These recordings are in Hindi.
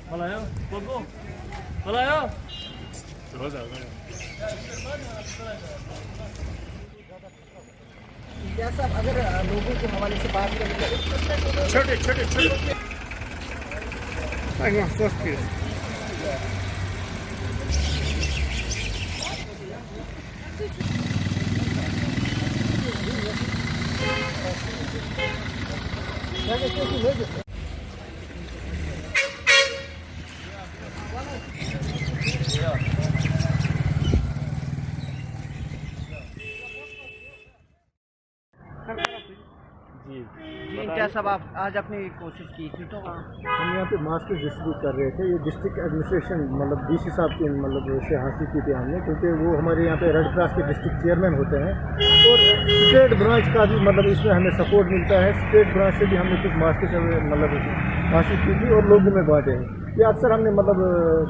Malayo? Bago? Malayo? क्या साहब अगर लोगों के हवाले से बात करें तो छोटे छोटे छोटे जी क्या साहब आप आज अपनी कोशिश की थी तो हम यहाँ पे मास्क डिस्ट्रीब्यूट कर रहे थे। ये डिस्ट्रिक्ट एडमिनिस्ट्रेशन मतलब डीसी साहब की मतलब से हासिल की थी हमने, क्योंकि वो हमारे यहाँ पे रेड क्रॉस के डिस्ट्रिक्ट चेयरमैन होते हैं और स्टेट ब्रांच का भी मतलब इसमें हमें सपोर्ट मिलता है। स्टेट ब्रांच से भी हमने कुछ मास्क मतलब हासिल की थी और लोगों में बांटे हैं। ये अक्सर हमने मतलब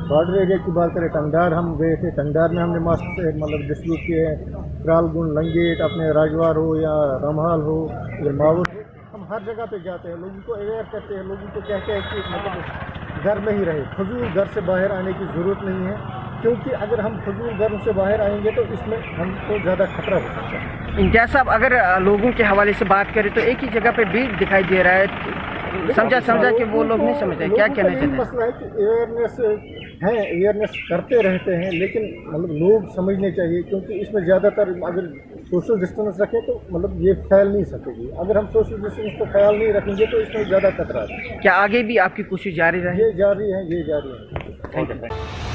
बॉर्डर एरिया की बात करें, टंगडार हम गए थे, टंगडार में हमने मास्क से मतलब डिस्ट्रीब्यूट किए हैं। त्रालगुन, लंगेट, अपने राजवार हो या रमहाल हो या मावट हो, हम हर जगह पे जाते हैं, लोगों को अवेयर करते हैं, लोगों को कहते हैं कि मतलब घर में ही रहे, फजूल घर से बाहर आने की ज़रूरत नहीं है, क्योंकि अगर हम फजूल घर से बाहर आएंगे तो इसमें हमको ज़्यादा खतरा हो सकता है। इंजाज साहब अगर लोगों के हवाले से बात करें तो एक ही जगह पे भीड़ दिखाई दे रहा है, समझा कि वो लोग नहीं समझते, क्या कहना चाहते हैं? मसला है कि अवेयरनेस करते रहते हैं, लेकिन मतलब लोग समझने चाहिए, क्योंकि इसमें ज़्यादातर अगर सोशल डिस्टेंस रखें तो मतलब ये फैल नहीं सकेगी। अगर हम सोशल डिस्टेंस का ख्याल नहीं रखेंगे तो इसमें ज़्यादा खतरा है। क्या आगे भी आपकी कोशिश जारी रहे? ये जारी है। Thank you.